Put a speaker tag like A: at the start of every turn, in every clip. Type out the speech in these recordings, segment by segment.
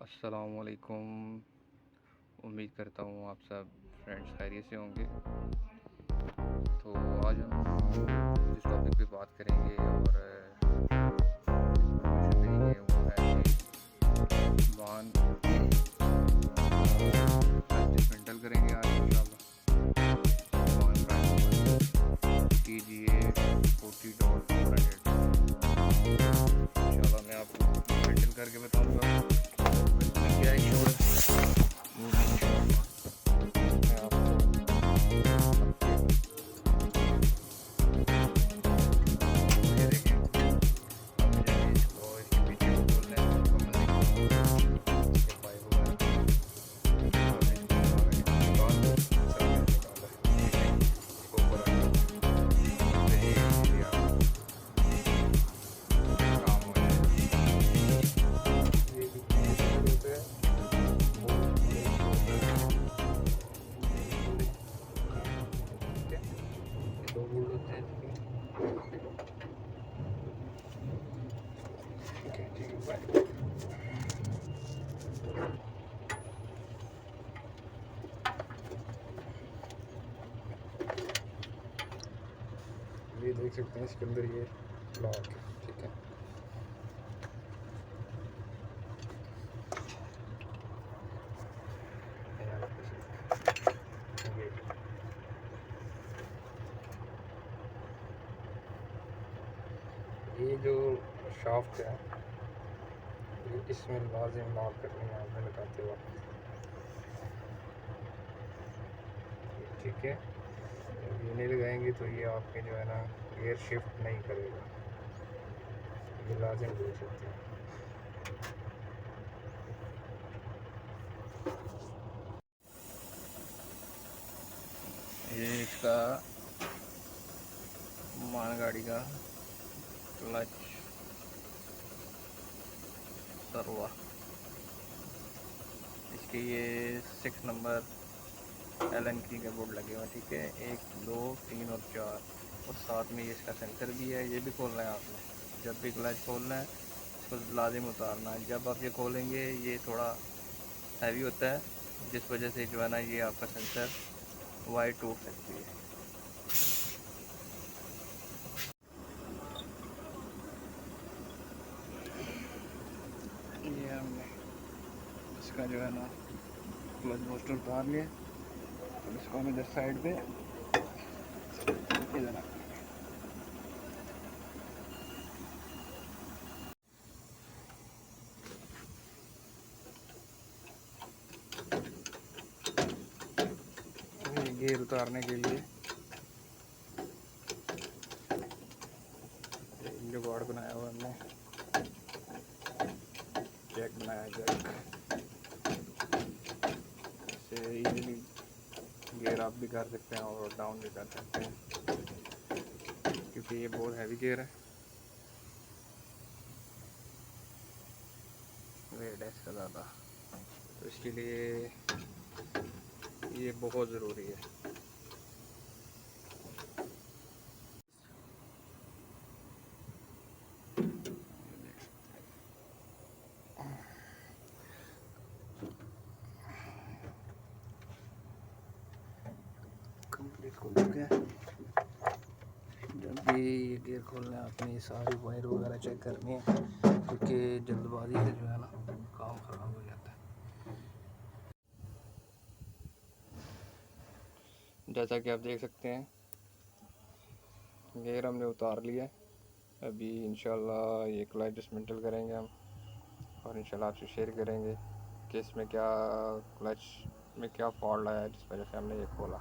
A: अस्सलामुअलैकुम। उम्मीद करता हूँ आप सब फ्रेंड्स खैरियत से होंगे। तो आज हम जिस टॉपिक पे बात करेंगे और इंफॉर्मेशन देंगे वो है कि वाहन डिसमेंटल करेंगे आज इंशाल्लाह। वाहन प्राइस TGA 40.400 इंशाल्लाह मैं आपको डिसमेंटल करके बताऊँगा इसमें क्या इशू है। वो भी इंशाल्लाह मैं आपको ये देखें। अब मुझे इसको इसके पीछे को खोलना है मुकम्मल इसके पाइप वगैरह हमने इसको निकाल निकाला है। इसको ऊपर रखा फिर ये इजीली आपको काम हो जाएगा। ये होता है दो बोल्ट होते हैं इसके। ठीक है ये देख सकते हैं इसके अंदर ये लॉक है। ठीक है ये जो शाफ्ट है ये इसमें लाजिम लॉक करनी है आपने लगाते वक्त। ठीक है ये नहीं लगाएंगे तो ये आपके जो है ना गियर शिफ्ट नहीं करेगा। ये लाजिम देख सकते हैं। ये इसका मालगाड़ी का क्लच सर्वा इसके ये 6 नंबर एलन की के बोर्ड लगे हुए हैं। ठीक है 1 2 3 और 4 और साथ में ये इसका सेंसर भी है। ये भी खोलना है आपने। जब भी क्लच खोलना है इसको लाजिम उतारना है। जब आप ये खोलेंगे ये थोड़ा हैवी होता है जिस वजह से जो है ना ये आपका सेंसर वायर टूट सकती है। ये हमने इसका जो है ना क्लच बूस्टर उतार लिया और इसको हम इधर साइड पे इधर गियर उतारने के लिए जुगाड़ बनाया हुआ हमने। जैक बनाया जैक से इजीली गियर अप भी कर सकते हैं और डाउन भी कर सकते हैं क्योंकि ये बहुत हैवी गियर है। वेट है इसका ज़्यादा तो इसके लिए ये बहुत ज़रूरी है। कंप्लीट खोल चुके हैं। जब भी ये गियर खोलना है आपने ये सारी वायर वगैरह चेक करनी है क्योंकि जल्दबाजी से जो है ना काम ख़राब हो जाता है। जैसा कि आप देख सकते हैं गियर हमने उतार लिया है। अभी इंशाल्लाह ये क्लच डिसमेंटल करेंगे हम और इंशाल्लाह आपसे शेयर करेंगे कि इसमें क्या क्लच में क्या फॉल्ट आया है जिस वजह से हमने ये खोला।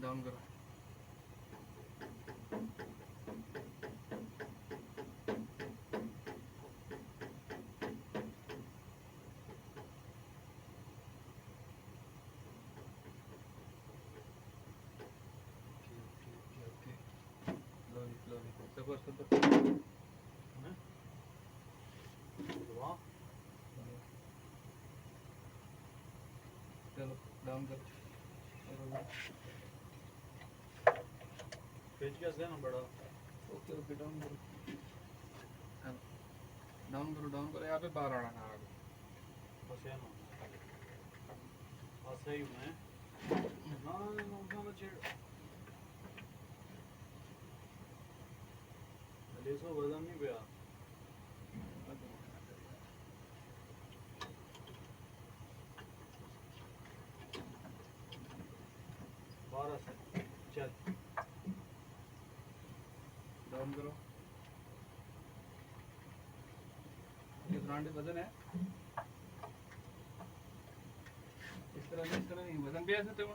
A: डाउन करो। सबर सबर डाउन कर,
B: पेज कैसे है ना बड़ा।
A: ओके ओके डाउन करो, डाउन करो डाउन करो, यहाँ पे बाहर आना है आगे।
B: बस है ना सही में ना ना छेड़ लेसो वजन नहीं गया। 12 से चल
A: डाउन करो, ये ब्रांड वजन है, इस तरह नहीं, वजन भी ऐसे थे वो।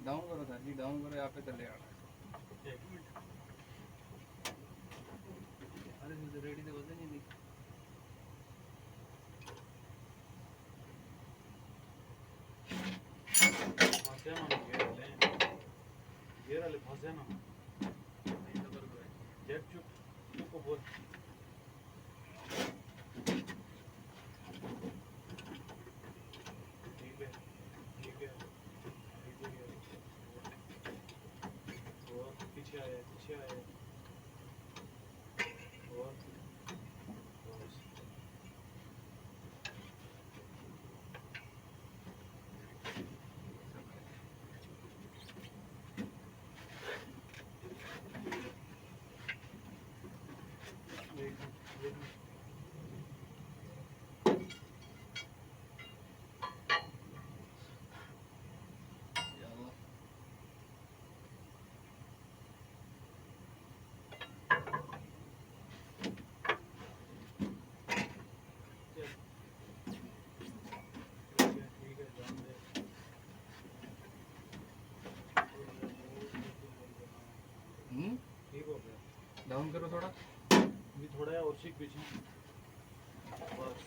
A: डाउन करो सर जी, डाउन करो, यहाँ पे चले आना है।
B: 1 मिनट
A: अरे रेडी तो वजन ही नहीं।
B: फंसे ना गेर वाले फंसे ना जेट चुप को बोल ठीक है ठीक है और पीछे आए और बस ठीक है जान दे ठीक हो गया।
A: डाउन करो थोड़ा,
B: अभी थोड़ा है और सीख पीछे बस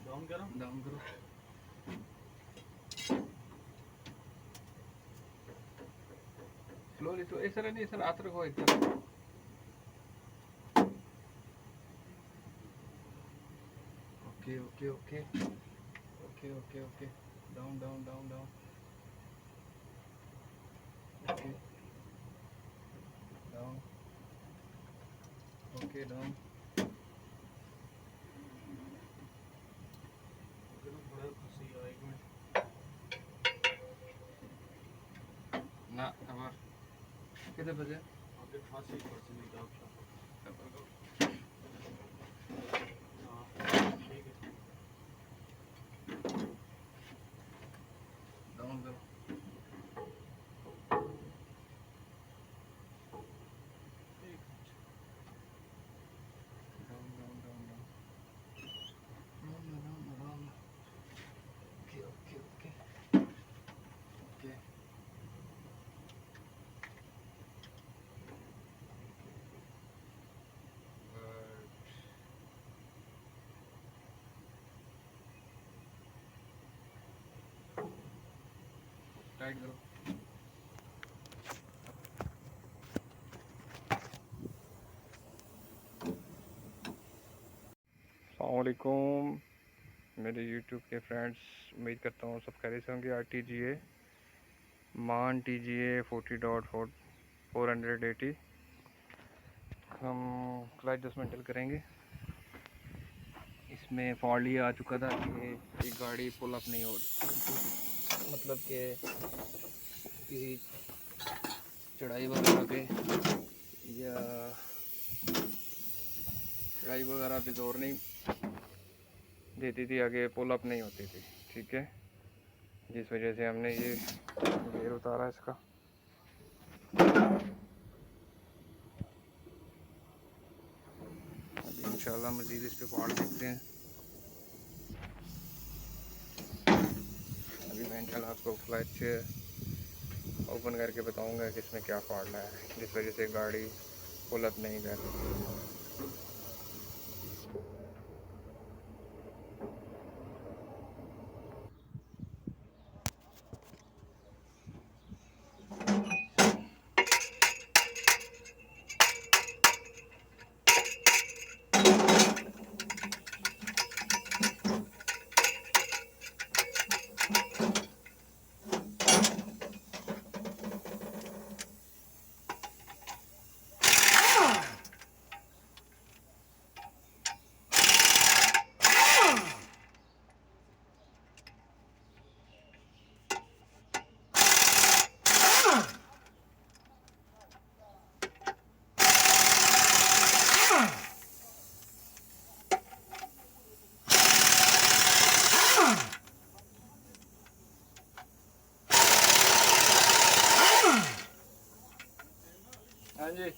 B: डाउन करो
A: डाउन करो, स्लोली तो इस तरह नहीं, इस तरह हाथ रखो, इस तरह। Okay okay okay okay okay okay, down down down down, okay down, okay down,
B: थोड़ा खुशी है 1 मिनट
A: ना अब कितने बजे?
B: आगे फांसी पर्ची नहीं था आपका हाँ ठीक है
A: डाउन करो, down down down down down down down, okay okay okay okay, tight करो, अस्सलामुअलैकुम मेरे YouTube के फ्रेंड्स, उम्मीद करता हूँ सब खैरियत से होंगे। RTGA मान TGA 40.480 हम क्लच डिसमेंटल करेंगे। इसमें फॉल्ट ये आ चुका था कि एक गाड़ी पुल अप नहीं हो रही, मतलब कि किसी चढ़ाई वगैरह पे या चढ़ाई वगैरह पे जोर नहीं देती थी, आगे पुल अप नहीं होती थी, ठीक है। जिस वजह से हमने ये गेयर उतारा इसका। अभी इंशाल्लाह मज़ीद इस पे फॉल्ट देखते हैं। अभी मैं इंशाल्लाह आपको क्लच ओपन करके बताऊंगा कि इसमें क्या फॉल्ट है जिस वजह से गाड़ी पुल अप नहीं कर रही।
B: जी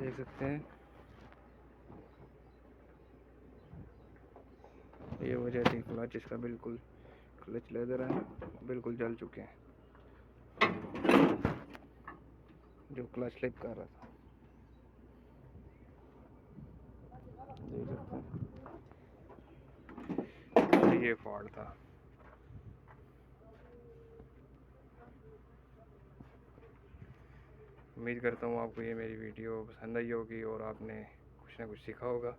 A: देख सकते हैं ये वजह थी क्लच इसका बिल्कुल क्लच लेदर है, बिल्कुल जल चुके हैं जो क्लच स्लिप कर रहा था। देख सकते हैं ये फॉल्ट था। उम्मीद करता हूँ आपको ये मेरी वीडियो पसंद आई होगी और आपने कुछ ना कुछ सीखा होगा।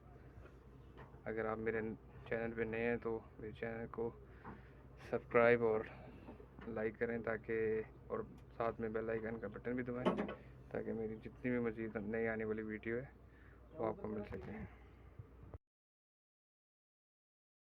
A: अगर आप मेरे चैनल पे नए हैं तो मेरे चैनल को सब्सक्राइब और लाइक करें ताकि, और साथ में बेल आइकन का बटन भी दबाएं ताकि मेरी जितनी भी मज़ीद नई आने वाली वीडियो है वो आपको मिल सके।